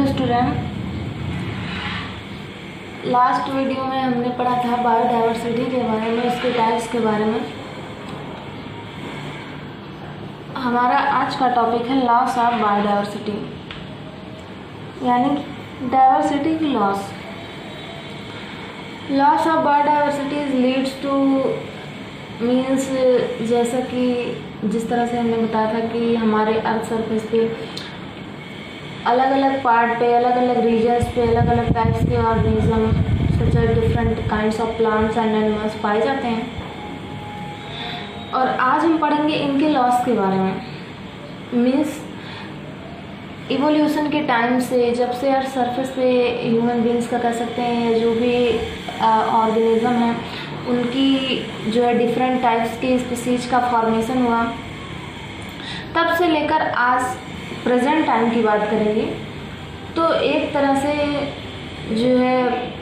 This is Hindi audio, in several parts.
स्टूडेंट, लास्ट वीडियो में हमने पढ़ा था बायोडाइवर्सिटी के बारे में, उसके टाइप्स के बारे में। हमारा आज का टॉपिक है लॉस ऑफ बायोडाइवर्सिटी, यानी डाइवर्सिटी की loss. Loss of biodiversity leads two means, जैसा कि जिस तरह से हमने बताया था कि हमारे अर्थ सरफेस पे अलग अलग पार्ट पे, अलग अलग रीजन्स पे अलग अलग टाइप्स के organism such as different kinds of plants and animals पाए जाते हैं। और आज हम पढ़ेंगे इनके लॉस के बारे में। मीन्स इवोल्यूशन के टाइम से, जब से अर्थ सरफेस पे ह्यूमन बींग्स का कह सकते हैं, जो भी ऑर्गेनिज्म हैं उनकी जो है डिफरेंट टाइप्स के स्पीसीज का फॉर्मेशन हुआ, तब से लेकर आज प्रेजेंट टाइम की बात करेंगे तो एक तरह से जो है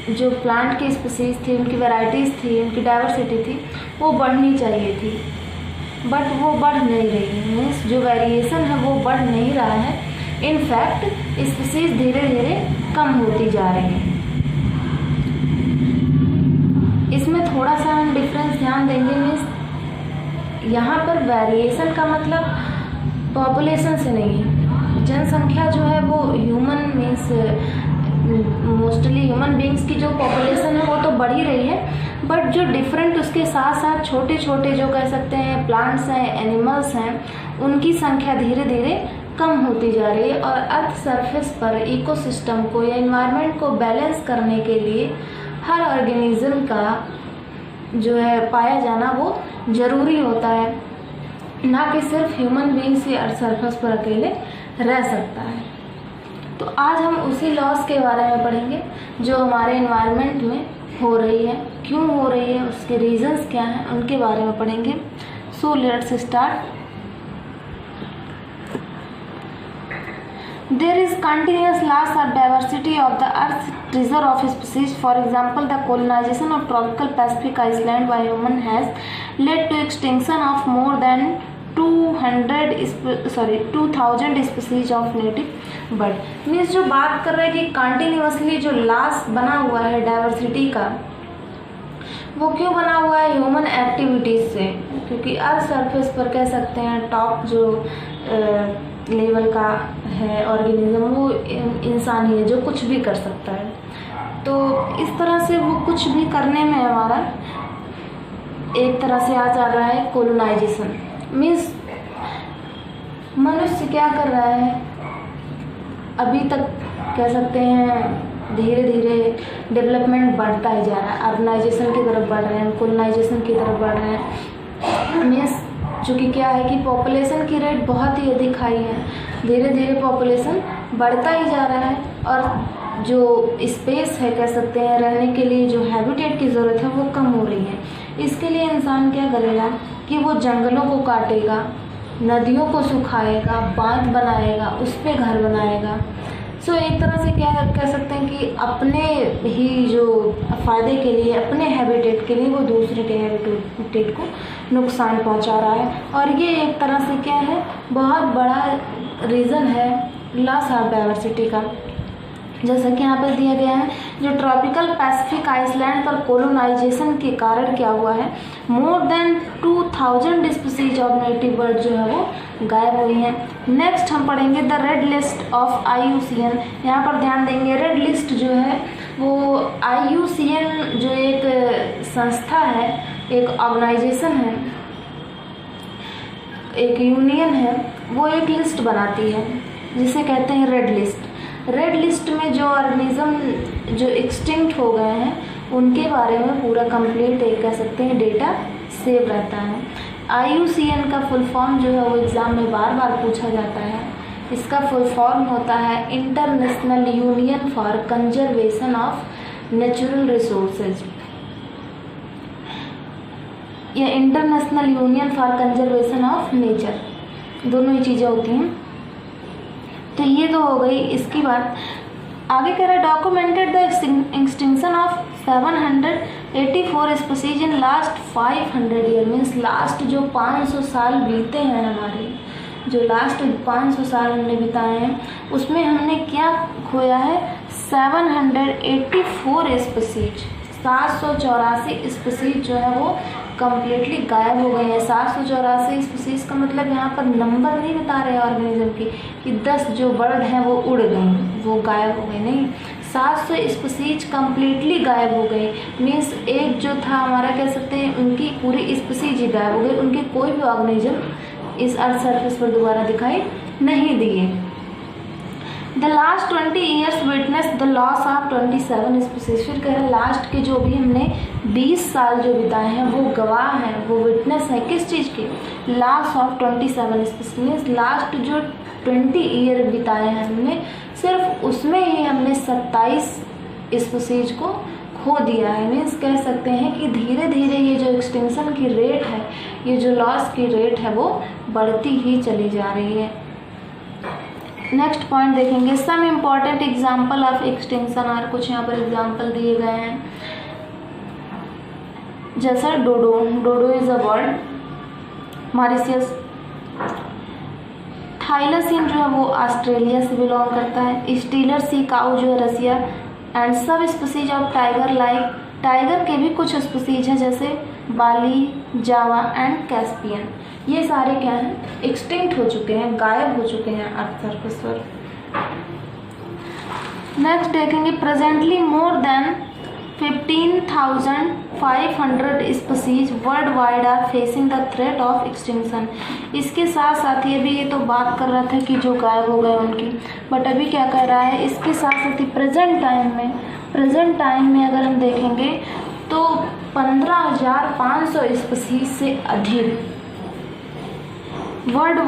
जो प्लांट की स्पीसीज थी, उनकी वैरायटीज़ थी, उनकी डाइवर्सिटी थी, वो बढ़नी चाहिए थी, बट वो बढ़ नहीं रही है। मीन्स जो वेरिएशन है वो बढ़ नहीं रहा है। इनफैक्ट स्पीसीज धीरे धीरे कम होती जा रही है। इसमें थोड़ा सा हम डिफरेंस ध्यान देंगे। मीन्स यहाँ पर वेरिएशन का मतलब पॉपुलेशन से नहीं है। जनसंख्या जो है वो human means mostly human beings की जो पॉपुलेशन है वो तो बढ़ ही रही है, बट जो डिफरेंट उसके साथ साथ छोटे छोटे जो कह सकते हैं प्लांट्स हैं, एनिमल्स हैं, उनकी संख्या धीरे धीरे कम होती जा रही है। और अर्थ सरफेस पर इकोसिस्टम को या इन्वायरमेंट को बैलेंस करने के लिए हर ऑर्गेनिज्म का जो है पाया जाना वो ज़रूरी होता है, ना कि सिर्फ human beings he earth surface पर अकेले रह सकता है। तो आज हम उसी लॉस के बारे में पढ़ेंगे जो हमारे इन्वायरमेंट में हो रही है, क्यों हो रही है, उसके रीजंस क्या हैं, उनके बारे में पढ़ेंगे। So let's start. There is continuous loss of diversity of the Earth's treasure of species. For example, the colonization of tropical Pacific island by human has led to extinction of more than 2000 species of native bird. Means जो बात कर रहे हैं कि कंटिन्यूसली जो लॉस बना हुआ है डाइवर्सिटी का, वो क्यों बना हुआ है? ह्यूमन एक्टिविटीज़ से। क्योंकि अर्थ सरफेस पर कह सकते हैं टॉप जो लेवल का है ऑर्गेनिज्म वो इंसान ही है, जो कुछ भी कर सकता है। तो इस तरह से वो कुछ भी करने में हमारा एक तरह से आ जा रहा है कोलोनाइजेशन। मीन्स मनुष्य क्या कर रहा है, अभी तक कह सकते हैं धीरे धीरे डेवलपमेंट बढ़ता ही जा रहा है, अर्बनाइजेशन की तरफ बढ़ रहे हैं, कोलोनाइजेशन की तरफ बढ़ रहे हैं। मीन्स चूँकि क्या है कि पॉपुलेशन की रेट बहुत ही अधिक हाई है, धीरे धीरे पॉपुलेशन बढ़ता ही जा रहा है, और जो स्पेस है कह सकते हैं रहने के लिए, जो हैबिटेट की ज़रूरत है वो कम हो रही है। इसके लिए इंसान क्या करेगा कि वो जंगलों को काटेगा, नदियों को सुखाएगा, बांध बनाएगा, उस पर घर बनाएगा। सो एक तरह से क्या कह सकते हैं कि अपने ही जो फ़ायदे के लिए, अपने हैबिटेट के लिए वो दूसरे के हैबिटेट को नुकसान पहुंचा रहा है। और ये एक तरह से क्या है, बहुत बड़ा रीज़न है लॉस ऑफ डाइवर्सिटी का। जैसा कि यहाँ पर दिया गया है, जो ट्रॉपिकल पैसिफिक आइसलैंड पर कोलोनाइजेशन के कारण क्या हुआ है, more than 2000 species of native bird जो है वो गायब हुई हैं। नेक्स्ट हम पढ़ेंगे the red list of IUCN। यहाँ पर ध्यान देंगे, रेड लिस्ट जो है वो IUCN जो एक संस्था है, एक ऑर्गेनाइजेशन है, एक यूनियन है, वो एक लिस्ट बनाती है जिसे कहते हैं रेड लिस्ट। रेड लिस्ट में जो ऑर्गेनिज्म जो एक्सटिंक्ट हो गए हैं उनके बारे में पूरा कंप्लीट एक कह सकते हैं डेटा सेव रहता है। IUCN का फुल फॉर्म जो है वो एग्ज़ाम में बार बार पूछा जाता है। इसका फुल फॉर्म होता है International Union for Conservation of natural Resources, या International Union for Conservation of Nature, दोनों ही चीज़ें होती हैं। तो ये तो हो गई। इसकी बात आगे कह रहा है, documented the extinction of 784 species in last 500 year. Means last जो 500 साल बीते हैं हमारे, जो लास्ट 500 साल हमने बिताए हैं उसमें हमने क्या खोया है, 784 स्पीसीज, 784 स्पीसीज जो है वो कम्प्लीटली गायब हो गए हैं। 784 स्पीसीज का मतलब यहाँ पर नंबर नहीं बता रहे ऑर्गेनिज्म की कि 10 जो बर्ड हैं वो उड़ गई, वो गायब हो गए, नहीं, 700 स्पीसीज कम्प्लीटली गायब हो गए। मीन्स एक जो था हमारा, कह सकते हैं उनकी पूरी स्पीसीज ही गायब हो गई, उनके कोई भी ऑर्गेनिज्म इस अर्थ सरफेस पर दोबारा दिखाई नहीं दिए। The last 20 years witness the loss of 27 species. फिर कह रहे हैं लास्ट के जो भी हमने 20 साल जो बिताए हैं वो गवाह हैं, वो विटनेस है किस चीज़ के, loss of 27 species. Means last जो 20 ईयर बिताए हैं हमने, सिर्फ उसमें ही हमने 27 स्पीसीज को खो दिया है। मीन्स कह सकते हैं कि धीरे धीरे ये जो एक्सटिंक्शन की रेट है, ये जो लॉस की रेट है वो बढ़ती ही चली जा रही है। नेक्स्ट पॉइंट देखेंगे, some important example of extinction, और कुछ यहाँ पर एग्जाम्पल दिए गए हैं। जैसा dodo, dodo is a bird, Mauritius. Thylacine जो है वो ऑस्ट्रेलिया से बिलोंग करता है। स्टीलर सी काऊ जो है रसिया। And sub species of tiger, like tiger के भी कुछ स्पीसीज हैं जैसे बाली, जावा एंड कैस्पियन, ये सारे क्या हैं, एक्सटिंक्ट हो चुके हैं, गायब हो चुके हैं अर्थ सरफेस पर। नेक्स्ट देखेंगे, presently more than 15,500 species worldwide are facing the threat of extinction. इसके साथ साथ ही अभी ये तो बात कर रहा था कि जो गायब हो गए उनकी, बट अभी क्या कह रहा है, इसके साथ साथ ही प्रेजेंट टाइम में अगर हम देखेंगे तो 15,500 स्पीसीज से अधिक वर्ल्ड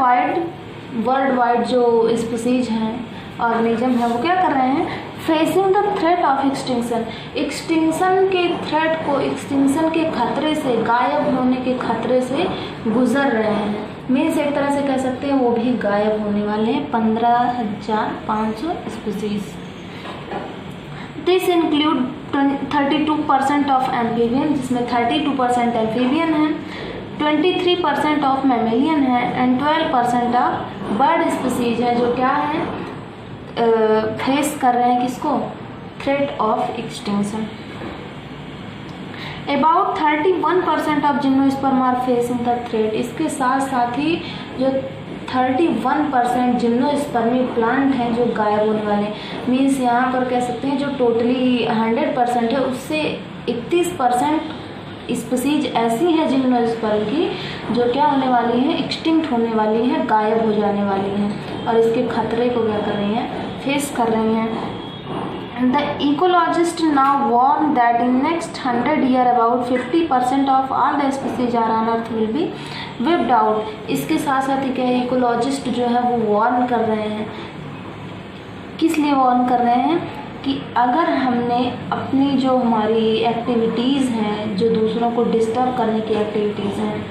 वाइड जो स्पीसीज हैं, ऑर्गेनिज्म है, वो क्या कर रहे हैं, facing the threat of extinction, extinction के थ्रेट को, एक्सटिंक्शन के खतरे से, गायब होने के खतरे से गुजर रहे हैं। मीन्स एक तरह से कह सकते हैं वो भी गायब होने वाले हैं, 15,500 स्पीसीज। दिस इंक्लूड 32% ऑफ एम्फीबियन, जिसमें 32% एम्फीबियन है, 23% ऑफ मैमेलियन है एंड 12% ऑफ बर्ड स्पीसीज है, जो क्या है, फेस कर रहे हैं किसको, threat of extinction. About 31% of gymnosperm are facing the threat. इसके साथ साथ ही जो 31% जिम्नोस्पर्मी प्लांट हैं जो गायब होने वाले, मीन्स यहाँ पर कह सकते हैं जो टोटली 100% है उससे 31% स्पीसीज ऐसी हैं जिम्नोस्पर्म की जो क्या होने वाली हैं, एक्सटिंक्ट होने वाली हैं, गायब हो जाने वाली हैं, और इसके खतरे को क्या कर रही हैं, फेस कर रही हैं। The ecologist now warn that in next 100 year about 50% of all the species are on earth will be wiped out। इसके साथ साथ ही क्या है, इकोलॉजिस्ट जो है वो वार्न कर रहे हैं, किस लिए वार्न कर रहे हैं, कि अगर हमने अपनी जो हमारी एक्टिविटीज़ हैं, जो दूसरों को डिस्टर्ब करने की एक्टिविटीज़ हैं,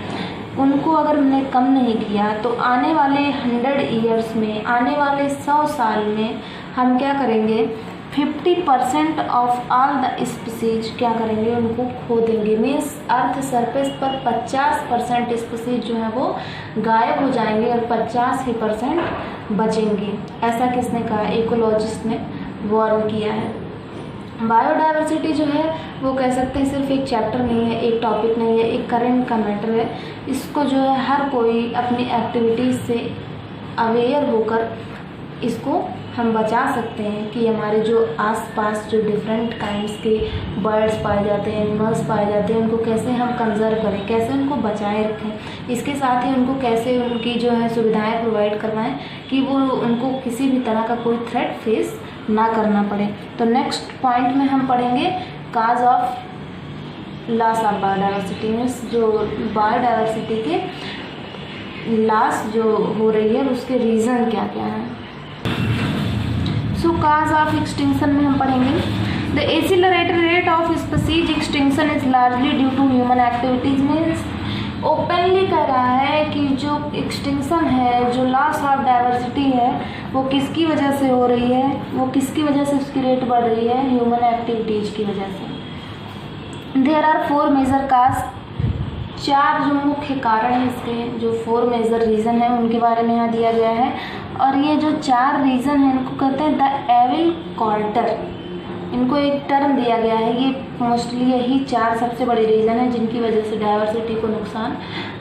उनको अगर हमने कम नहीं किया तो आने वाले 100 ईयर्स में, आने वाले 100 साल में हम क्या करेंगे, 50% ऑफ ऑल द स्पीसीज क्या करेंगे, उनको खो देंगे। मीन्स अर्थ सरफेस पर 50% स्पीसीज जो है वो गायब हो जाएंगे और 50% बचेंगे। ऐसा किसने कहा, इकोलॉजिस्ट ने वार्न किया है। बायोडाइवर्सिटी जो है वो कह सकते हैं सिर्फ एक चैप्टर नहीं है, एक टॉपिक नहीं है, एक करंट का मैटर है। इसको जो है हर कोई अपनी एक्टिविटीज़ से अवेयर होकर इसको हम बचा सकते हैं कि हमारे जो आसपास जो डिफरेंट काइंड्स के बर्ड्स पाए जाते हैं, एनिमल्स पाए जाते हैं, उनको कैसे हम कंजर्व करें, कैसे उनको बचाए रखें। इसके साथ ही उनको कैसे उनकी जो है सुविधाएं प्रोवाइड करवाएं कि वो उनको किसी भी तरह का कोई थ्रेट फेस ना करना पड़े। तो नेक्स्ट पॉइंट में हम पढ़ेंगे cause of loss of biodiversity, means जो बायोडाइवर्सिटी के लॉस जो हो रही है उसके रीज़न क्या क्या हैं। सो काज ऑफ एक्सटिंक्शन में हम पढ़ेंगे, the accelerated rate of species extinction is largely due to human activities. Means openly कह रहा है कि जो एक्सटिंक्शन है, जो लॉस ऑफ डाइवर्सिटी है, वो किसकी वजह से हो रही है, वो किसकी वजह से उसकी रेट बढ़ रही है, ह्यूमन एक्टिविटीज की वजह से। देयर आर 4 मेजर काज 4 जो मुख्य कारण हैं इसके, जो 4 मेजर रीज़न हैं उनके बारे में यहाँ दिया गया है। और ये जो 4 रीज़न हैं इनको कहते हैं द एविल क्वार्टर। इनको एक टर्म दिया गया है। ये मोस्टली यही 4 सबसे बड़े रीज़न हैं जिनकी वजह से डाइवर्सिटी को नुकसान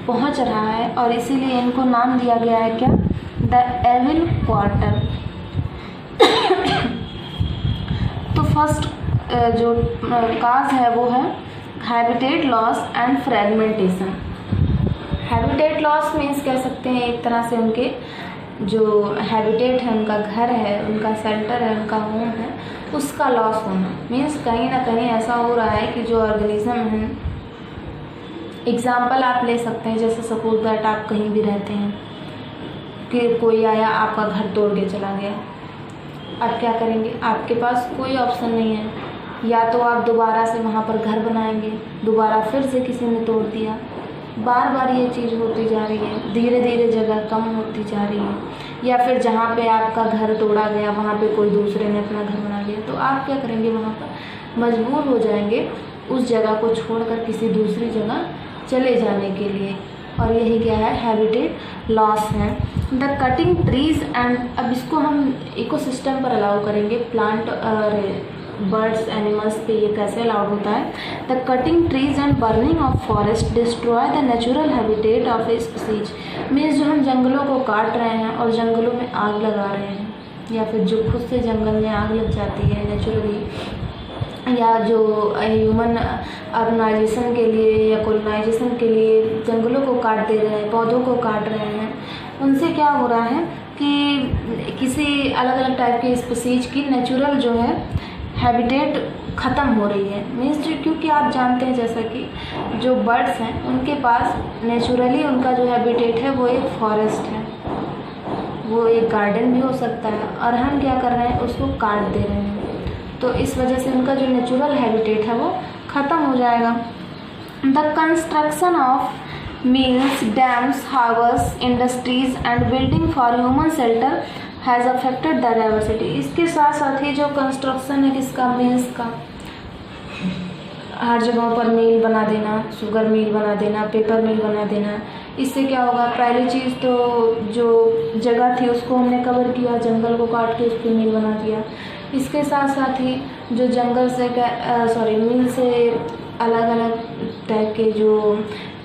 पहुंच रहा है, और इसीलिए इनको नाम दिया गया है क्या, द एविल क्वार्टर। तो फर्स्ट जो काज है वो है habitat loss and fragmentation. Habitat loss means कह सकते हैं एक तरह से उनके जो हैबिटेट है, उनका घर है, उनका सेल्टर है, उनका होम है, उसका लॉस होना। मीन्स कहीं ना कहीं ऐसा हो रहा है कि जो ऑर्गेनिज्म है, एग्जाम्पल आप ले सकते हैं, जैसे सपोज दैट आप कहीं भी रहते हैं कि कोई आया आपका घर तोड़ के चला गया, आप क्या करेंगे? आपके पास कोई ऑप्शन नहीं है, या तो आप दोबारा से वहाँ पर घर बनाएंगे, दोबारा फिर से किसी ने तोड़ दिया, बार बार ये चीज़ होती जा रही है, धीरे धीरे जगह कम होती जा रही है, या फिर जहाँ पे आपका घर तोड़ा गया वहाँ पे कोई दूसरे ने अपना घर बना लिया, तो आप क्या करेंगे? वहाँ पर मजबूर हो जाएंगे उस जगह को छोड़कर किसी दूसरी जगह चले जाने के लिए, और यही क्या है, हैबिटेट लॉस है। द कटिंग ट्रीज एंड, अब इसको हम इकोसिस्टम पर अलाउ करेंगे, प्लांट और बर्ड्स एनिमल्स पे ये कैसे अलाउड होता है। The cutting trees and burning of forest destroy the natural habitat of a species. Means जो हम जंगलों को काट रहे हैं और जंगलों में आग लगा रहे हैं, या फिर जो खुद से जंगल में आग लग जाती है नेचुरली, या जो ह्यूमन अर्बनाइजेशन के लिए या कोलोनाइजेशन के लिए जंगलों को काट दे रहे हैं, पौधों को काट रहे हैं, उनसे क्या हो रहा है कि किसी अलग अलग टाइप के स्पीसीज की नेचुरल जो है हैबिटेट ख़त्म हो रही है। मीन्स क्योंकि आप जानते हैं जैसा कि जो बर्ड्स हैं उनके पास नेचुरली उनका जो हैबिटेट है वो एक फॉरेस्ट है, वो एक गार्डन भी हो सकता है, और हम क्या कर रहे हैं, उसको काट दे रहे हैं, तो इस वजह से उनका जो नेचुरल हैबिटेट है वो ख़त्म हो जाएगा। The construction of mills, dams, harbours, industries and building for human shelter has affected the diversity. इसके साथ साथ ही जो कंस्ट्रक्शन है किसका, मिल्स का, हर जगहों पर मिल बना देना, शुगर मिल बना देना, पेपर मिल बना देना, इससे क्या होगा, पहली चीज़ तो जो जगह थी उसको हमने कवर किया, जंगल को काट के उस पर मिल बना दिया। इसके साथ साथ ही जो जंगल से मिल से अलग अलग टाइप के जो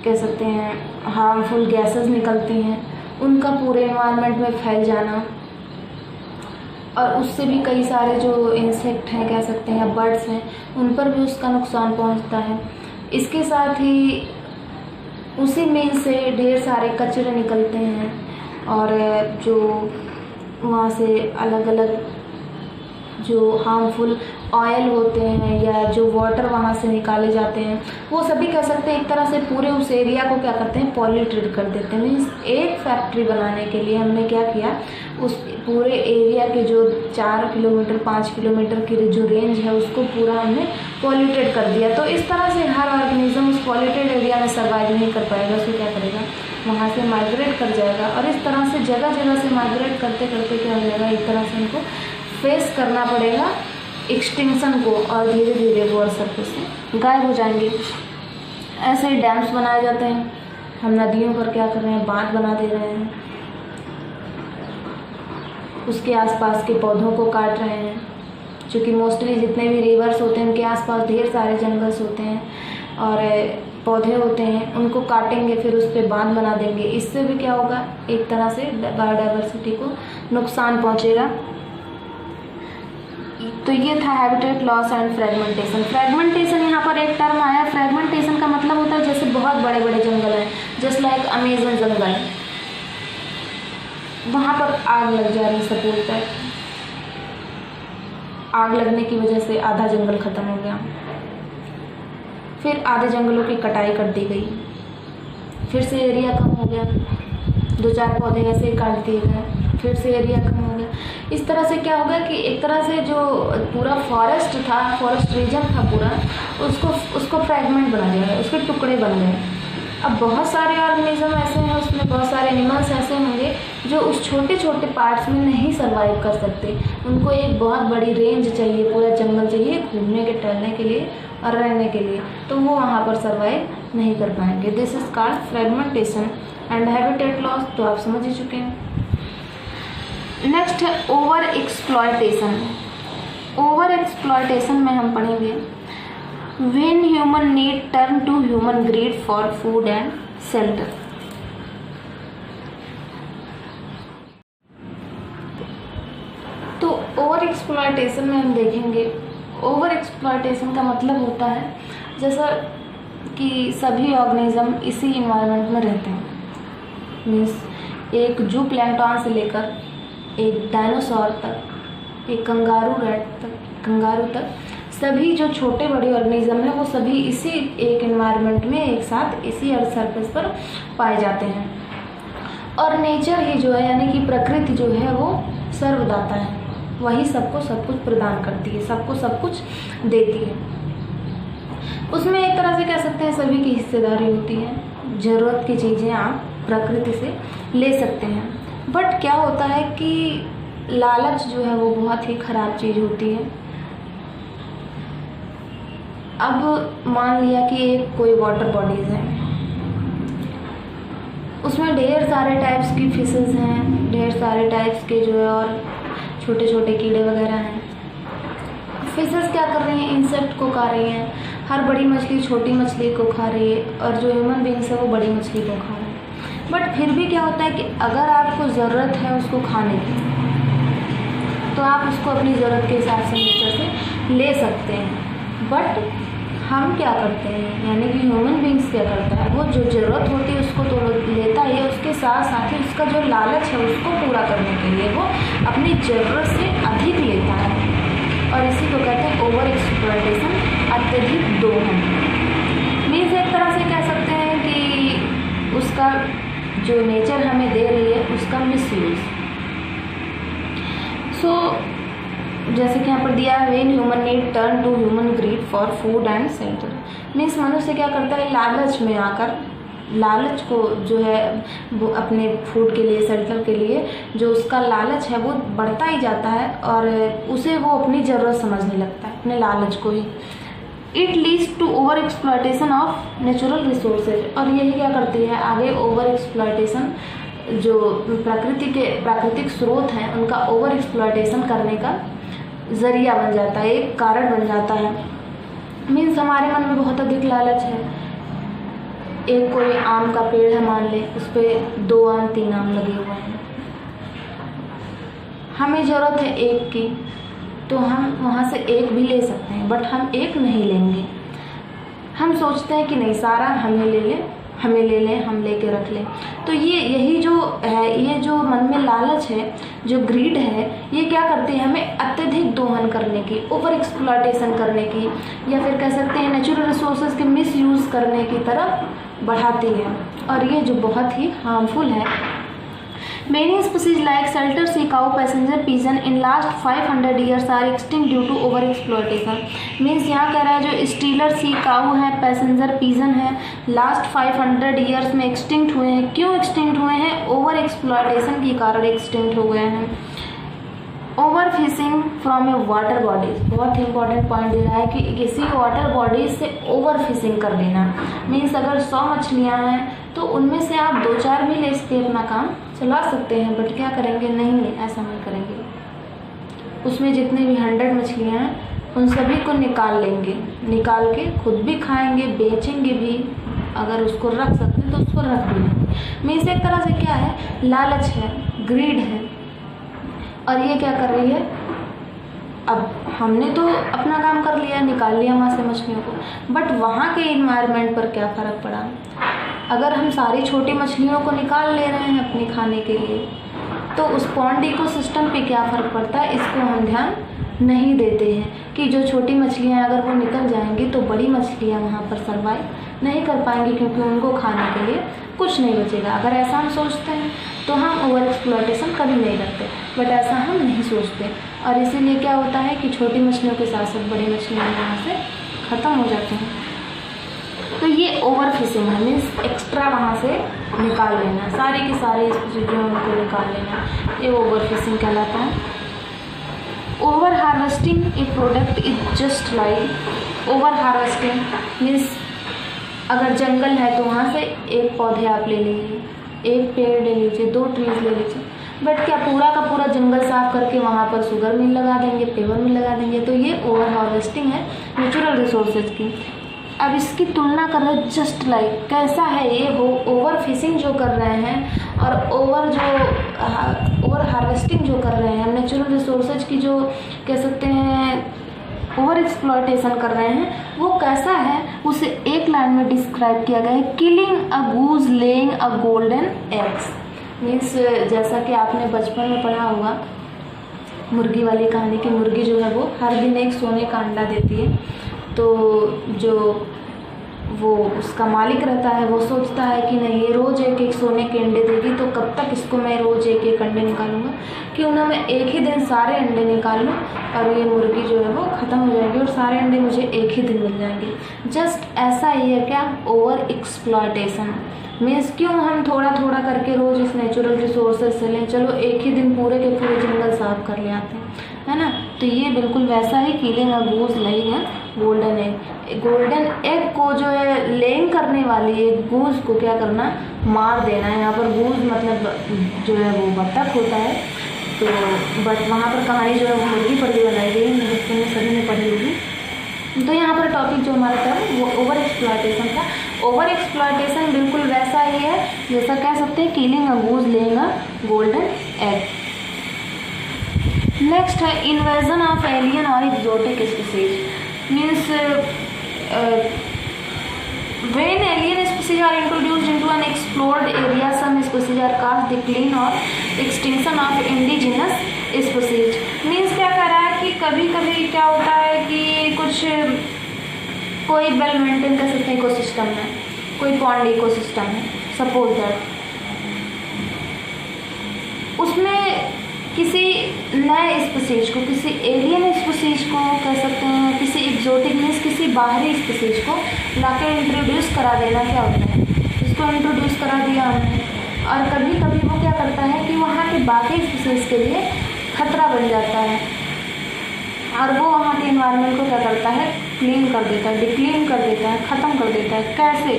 कह सकते हैं हार्मफुल गैसेस निकलती हैं, उनका पूरे एनवायरनमेंट में फैल जाना, और उससे भी कई सारे जो इंसेक्ट हैं कह सकते हैं, बर्ड्स हैं, उन पर भी उसका नुकसान पहुंचता है। इसके साथ ही उसी मिल से ढेर सारे कचरे निकलते हैं, और जो वहाँ से अलग अलग जो हार्मफुल ऑयल होते हैं या जो वाटर वहाँ से निकाले जाते हैं, वो सभी कह सकते हैं एक तरह से पूरे उस एरिया को क्या करते हैं, पॉल्यूटेड कर देते हैं। मीन्स एक फैक्ट्री बनाने के लिए हमने क्या किया, उस पूरे एरिया के जो 4 किलोमीटर 5 किलोमीटर की जो रेंज है उसको पूरा हमने पॉल्यूटेड कर दिया। तो इस तरह से हर ऑर्गेनिज्म उस पॉल्यूटेड एरिया में सर्वाइव नहीं कर पाएगा, उसको क्या करेगा, वहाँ से माइग्रेट कर जाएगा, और इस तरह से जगह जगह से माइग्रेट करते करते क्या हो जाएगा, एक तरह से उनको फेस करना पड़ेगा एक्सटिंक्शन को, और धीरे धीरे वो अर्थ सरफेस से गायब हो जाएंगे। ऐसे ही डैम्स बनाए जाते हैं, हम नदियों पर क्या कर रहे हैं, बांध बना दे रहे हैं, उसके आसपास के पौधों को काट रहे हैं, क्योंकि मोस्टली जितने भी रिवर्स होते हैं उनके आसपास ढेर सारे जंगल्स होते हैं और पौधे होते हैं, उनको काटेंगे फिर उस पर बांध बना देंगे। इससे भी क्या होगा, एक तरह से बायोडाइवर्सिटी को नुकसान पहुंचेगा। तो ये था habitat loss and fragmentation. Fragmentation यहाँ पर एक टर्म आया। फ्रेगमेंटेशन का मतलब होता है जैसे बहुत बड़े बड़े जंगल हैं, जस्ट लाइक अमेजन जंगल, वहाँ पर आग लग जा रही, सपोज दैट आग लगने की वजह से आधा जंगल ख़त्म हो गया, फिर आधे जंगलों की कटाई कर दी गई, फिर से एरिया कम हो गया, 2-4 पौधे ऐसे ही काट दिए गए, फिर से एरिया कम हो गया। इस तरह से क्या होगा कि एक तरह से जो पूरा फॉरेस्ट था, फॉरेस्ट रीजन था पूरा, उसको फ्रैगमेंट बना दिया गया, उसके टुकड़े बन गए। अब बहुत सारे ऑर्गेनिज्म ऐसे हैं, उसमें बहुत सारे एनिमल्स ऐसे होंगे जो उस छोटे छोटे पार्ट्स में नहीं सर्वाइव कर सकते, उनको एक बहुत बड़ी रेंज चाहिए, पूरा जंगल चाहिए घूमने के टहलने के लिए, और रहने के लिए, तो वो वहाँ पर सर्वाइव नहीं कर पाएंगे। This is called fragmentation and habitat loss, तो आप समझ ही चुके हैं। नेक्स्ट है ओवर एक्सप्लॉयटेशन। ओवर एक्सप्लॉयटेशन में हम पढ़ेंगे when human need turn to human greed for food and shelter. तो ओवर एक्सप्लॉयटेशन में हम देखेंगे, ओवर एक्सप्लॉयटेशन का मतलब होता है जैसा कि सभी ऑर्गेनिज्म इसी इन्वायरमेंट में रहते हैं, मीन्स एक जू प्लैंक्टन से लेकर एक डायनासोर तक, एक कंगारू तक सभी जो छोटे बड़े ऑर्गेनिज्म हैं वो सभी इसी एक एनवायरनमेंट में एक साथ इसी अर्थ सरफेस पर पाए जाते हैं। और नेचर ही जो है यानी कि प्रकृति जो है वो सर्वदाता है, वही सबको सब कुछ प्रदान करती है, सबको सब कुछ देती है। उसमें एक तरह से कह सकते हैं सभी की हिस्सेदारी होती है, ज़रूरत की चीज़ें आप प्रकृति से ले सकते हैं। बट क्या होता है कि लालच जो है वो बहुत ही ख़राब चीज़ होती है। अब मान लिया कि एक कोई वाटर बॉडीज़ है, उसमें ढेर सारे टाइप्स की फिशेस हैं, ढेर सारे टाइप्स के जो है और छोटे छोटे कीड़े वगैरह हैं। फिशेस क्या कर रही हैं, इंसेक्ट को खा रही हैं, हर बड़ी मछली छोटी मछली को खा रही है, और जो ह्यूमन बींग्स है वो बड़ी मछली को खा रहे हैं। बट फिर भी क्या होता है कि अगर आपको ज़रूरत है उसको खाने की, तो आप उसको अपनी ज़रूरत के हिसाब से नेचर से ले सकते हैं। बट हम क्या करते हैं, यानी कि ह्यूमन बींग्स क्या करता है, वो जो ज़रूरत होती है उसको तो लेता ही है, उसके साथ साथ ही उसका जो लालच है उसको पूरा करने के लिए वो अपनी ज़रूरत से अधिक लेता है, और इसी को कहते हैं ओवर एक्सप्लॉयटेशन, अत्यधिक दोहन। मीन्स एक तरह से कह सकते हैं कि उसका जो नेचर हमें दे रही है उसका मिसयूज़। सो जैसे कि यहाँ पर दिया है when human need turn to human greed for food and shelter. Means मनुष्य क्या करता है, लालच में आकर लालच को जो है अपने फूड के लिए, शेल्टर के लिए जो उसका लालच है वो बढ़ता ही जाता है, और उसे वो अपनी ज़रूरत समझने लगता है, अपने लालच को ही। It leads to over exploitation of natural resources, और यही क्या करती है आगे, ओवर एक्सप्लॉयटेशन जो प्राकृतिक स्रोत हैं उनका ओवर एक्सप्लॉयटेशन करने का ज़रिया बन जाता है, एक कारण बन जाता है। मीन्स हमारे मन में बहुत अधिक लालच है, एक कोई आम का पेड़ है मान ले, उस पर 2 आम 3 आम लगे हुए हैं, हमें ज़रूरत है एक की, तो हम वहाँ से एक भी ले सकते हैं, बट हम एक नहीं लेंगे। हम सोचते हैं कि नहीं सारा हमें ले लें, हम लेके रख लें। तो यही जो है, ये जो मन में लालच है, जो ग्रीड है, ये क्या करती है, हमें अत्यधिक दोहन करने की, ओवर एक्सप्लॉयटेशन करने की, या फिर कह सकते हैं नेचुरल रिसोर्सेज के मिसयूज़ करने की तरफ बढ़ाती है, और ये जो बहुत ही हार्मफुल है। Many species like shelter sea cow, passenger pigeon in last 500 years are extinct due to over exploitation. Means यहाँ कह रहा है जो स्टीलर सी काऊ है, पैसेंजर पीजन है, लास्ट 500 ईयर्स में एक्सटिंक्ट हुए हैं। क्यों एक्सटिंक्ट हुए हैं, ओवर एक्सप्लॉयटेशन के कारण एक्सटिंक्ट हो गए हैं। Over fishing from A water bodies, बहुत ही इंपॉर्टेंट पॉइंट दे रहा है कि किसी वाटर बॉडीज से ओवर फिशिंग कर लेना। मीन्स अगर 100 मछलियाँ हैं तो उनमें से आप 2-4 भी ले सकते अपना काम चला सकते हैं, बट क्या करेंगे, नहीं ऐसा नहीं करेंगे। उसमें जितने भी 100 मछलियाँ हैं उन सभी को निकाल लेंगे, निकाल के खुद भी खाएंगे, बेचेंगे भी, अगर उसको रख सकते हैं तो उसको रख भी लेंगे। मीन्स एक तरह से क्या है, लालच है, ग्रीड है, और ये क्या कर रही है, अब हमने तो अपना काम कर लिया, निकाल लिया वहाँ से मछलियों को, बट वहाँ के इन्वायरमेंट पर क्या फ़र्क पड़ा। अगर हम सारी छोटी मछलियों को निकाल ले रहे हैं अपने खाने के लिए, तो उस पॉन्ड इकोसिस्टम पे क्या फ़र्क पड़ता है, इसको हम ध्यान नहीं देते हैं कि जो छोटी मछलियाँ अगर वो निकल जाएंगी तो बड़ी मछलियाँ वहाँ पर सर्वाइव नहीं कर पाएंगी, क्योंकि उनको खाने के लिए कुछ नहीं बचेगा। अगर ऐसा हम सोचते हैं तो हम ओवर एक्सप्लॉयटेशन कभी नहीं करते, बट ऐसा हम नहीं सोचते, और इसीलिए क्या होता है कि छोटी मछलियों के साथ साथ बड़ी मछलियाँ वहाँ से ख़त्म हो जाती हैं। तो ये ओवर फिशिंग है, मीन्स एक्स्ट्रा वहाँ से निकाल लेना, सारी की सारी स्पीशीज जो उनको निकाल लेना, ये ओवर फिशिंग कहलाता है। Over harvesting A product is just like over harvesting means अगर जंगल है तो वहाँ से एक पौधे आप ले लीजिए, एक पेड़ ले लीजिए, 2 ट्रीज ले लीजिए, बट क्या पूरा का पूरा जंगल साफ करके वहाँ पर शुगर मिल लगा देंगे, पेपर मिल लगा देंगे, तो ये ओवर हार्वेस्टिंग है नेचुरल रिसोर्सेज की। अब इसकी तुलना कर रहे हैं जस्ट लाइक कैसा है ये, वो ओवर फिशिंग जो कर रहे हैं और ओवर हार्वेस्टिंग जो कर रहे हैं, नेचुरल रिसोर्सेज की जो कह सकते हैं ओवर एक्सप्लॉयटेशन कर रहे हैं, वो कैसा है उसे एक लाइन में डिस्क्राइब किया गया है, killing a goose laying a golden eggs. Means जैसा कि आपने बचपन में पढ़ा होगा मुर्गी वाली कहानी की, मुर्गी जो है वो हर दिन एक सोने का अंडा देती है, तो जो वो उसका मालिक रहता है वो सोचता है कि नहीं ये रोज़ एक एक सोने के अंडे देगी, तो कब तक इसको मैं रोज़ एक एक अंडे निकालूंगा, क्यों ना मैं एक ही दिन सारे अंडे निकाल लूँ और ये मुर्गी जो है वो ख़त्म हो जाएगी और सारे अंडे मुझे एक ही दिन मिल जाएंगे। जस्ट ऐसा ही है क्या, ओवर एक्सप्लॉयटेशन मीन्स क्यों हम थोड़ा थोड़ा करके रोज़ इस नेचुरल रिसोर्सेज से लें, चलो एक ही दिन पूरे के पूरे जंगल साफ कर ले आते हैं, है ना। तो ये बिल्कुल वैसा ही किलिंग अ गूज लेइंग है गोल्डन एग। गोल्डन एग को जो है लेइंग करने वाली एक गूज को क्या करना, मार देना है। यहाँ पर गूज मतलब जो है वो बत्तख होता है, तो बट वहाँ पर कहानी जो है वो मुर्गी पर भी बनाई गई है, बचपन में सभी ने पढ़ी होगी। तो यहाँ पर टॉपिक जो हमारा था वो ओवर एक्सप्लॉयटेशन था। ओवर एक्सप्लॉयटेशन बिल्कुल वैसा ही है जैसा कह सकते हैं killing a goose laying a golden egg. Next है इन्वेजन ऑफ एलियन और exotic species. Means when alien species are introduced into an explored area, some species are caused decline or extinction of indigenous species। Means क्या कर रहा है कि कभी कभी क्या होता है कि कुछ कोई वेल मेंटेन कर सकते हैं इकोसिस्टम है, कोई पॉन्ड इकोसिस्टम है, सपोज दैट उसमें किसी नए स्पीसीज को, किसी एलियन स्पीसीज को कह सकते हैं, किसी एक्सोटिक मीन्स किसी बाहरी स्पीसीज को लाके इंट्रोड्यूस करा देना क्या होता है, इसको इंट्रोड्यूस करा दिया हमने, और कभी कभी वो क्या करता है कि वहाँ के बाकी स्पीसीज के लिए खतरा बन जाता है और वो वहाँ के एनवायरनमेंट को क्या करता है, क्लीन कर देता है, डिक्लीन कर देता है, ख़त्म कर देता है। कैसे?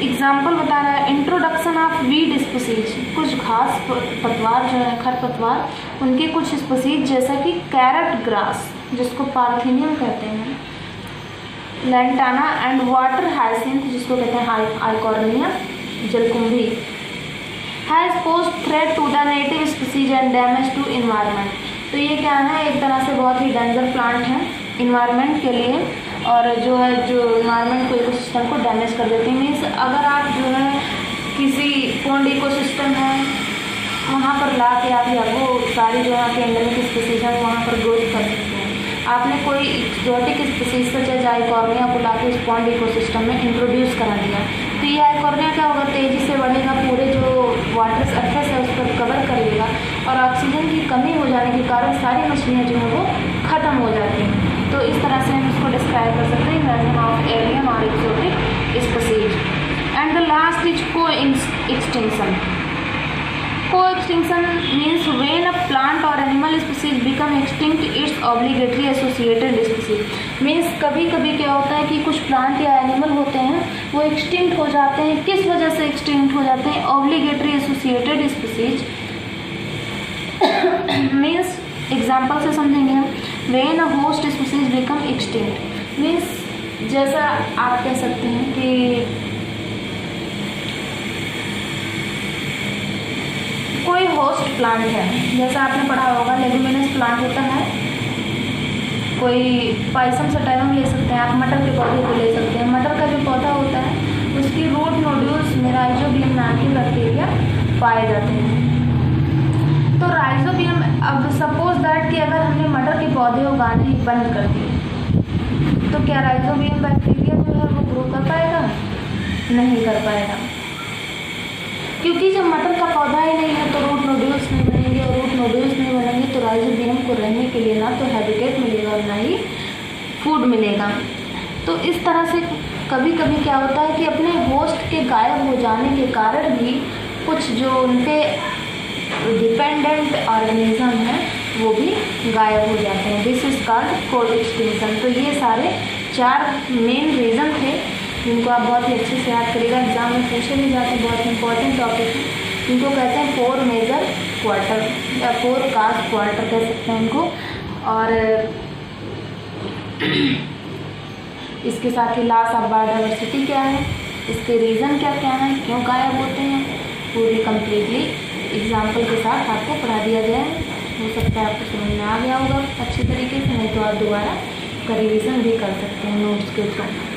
एग्जाम्पल बता रहा है, इंट्रोडक्शन ऑफ वीड स्पीसीज, कुछ घास पतवार जो है खरपतवार, उनके कुछ स्पीसीज जैसा कि कैरेट ग्रास जिसको पार्थेनियम कहते हैं, लैंटाना एंड वाटर हाइसिंथ जिसको कहते हैं आइकॉर्निया जलकुंभी, has posed threat to the native species and damage to environment. तो ये क्या है, एक तरह से बहुत ही डेंजर प्लांट है इन्वायरमेंट के लिए, और जो है जो इन्वायरमेंट को इकोसिस्टम को डैमेज कर देते हैं। मीन्स अगर आप जो है किसी पॉन्ड इकोसिस्टम है वहाँ पर ला के आप या वो सारी जो यहाँ के एंडेमिक स्पीसीज है वहाँ पर ग्रोथ कर सकते हैं। आपने कोई exotic species such as Eichhornia को ला के इस पॉन्ड इकोसिस्टम में इंट्रोड्यूस करा दिया, तो ये आइकॉर्निया क्या होगा, तेज़ी से बढ़ेगा, पूरे जो वाटर सरफेस है उस पर कवर कर लेगा और ऑक्सीजन की कमी हो जाने के कारण सारी मछलियाँ जो है वो ख़त्म हो जाती हैं। तो इस तरह से हम इसको डिस्क्राइब कर सकते हैं, इन्वेजन ऑफ एलियन और exotic species. And the last is coextinction. Coextinction means when a plant और animal species become extinct its obligatory associated species. Means कभी कभी क्या होता है कि कुछ प्लांट या एनिमल होते हैं वो एक्सटिंक्ट हो जाते हैं। किस वजह से एक्सटिंक्ट हो जाते हैं? Obligatory associated species means example से समझेंगे हम, when a host species become extinct means जैसा आप कह सकते हैं कि कोई होस्ट प्लांट है, जैसा आपने पढ़ा होगा लेगुमिनस प्लांट होता है, कोई पाइसम सटाइलम ले सकते हैं आप, मटर के पौधे को ले सकते हैं। मटर का जो पौधा होता है उसकी रूट नोड्यूल्स में राइजोबियम नाम के बैक्टीरिया पाए जाते हैं। तो राइजोबियम, अब सपोज दैट कि अगर हमने मटर के पौधे उगाने बंद कर दिए तो क्या राइजोबियम बैक्टीरिया जो है वो ग्रो कर पाएगा? नहीं कर पाएगा, क्योंकि जब मटर का पौधा ही नहीं है तो रूट नोड्यूल्स नहीं बनेंगे, और रूट नोड्यूल्स नहीं बनेंगे तो राइजोबियम को रहने के लिए ना तो हैबिटेट मिलेगा और ना ही फूड मिलेगा। तो इस तरह से कभी कभी क्या होता है कि अपने होस्ट के गायब हो जाने के कारण भी कुछ जो उनके डिपेंडेंट ऑर्गेनिज्म है वो भी गायब हो जाते हैं। This is called code extinction. तो ये सारे 4 मेन रीज़न थे जिनको आप बहुत ही अच्छे से याद करिएगा, एग्जाम में पूछे भी जाते हैं, बहुत इंपॉर्टेंट टॉपिक है। इनको कहते हैं 4 मेजर क्वार्टर या 4 कास्ट क्वार्टर कह सकते हैं इनको। और इसके साथ ही लॉस ऑफ बायोडाइवर्सिटी क्या है, इसके रीज़न क्या क्या हैं, क्यों गायब होते हैं, पूरी कंप्लीटली एग्जाम्पल के साथ आपको पढ़ा दिया गया है। हो सकता है आपको समझ में आ गया होगा अच्छी तरीके से, नहीं तो आप दोबारा का रिवीजन भी कर सकते हैं नोट्स के थ्रू।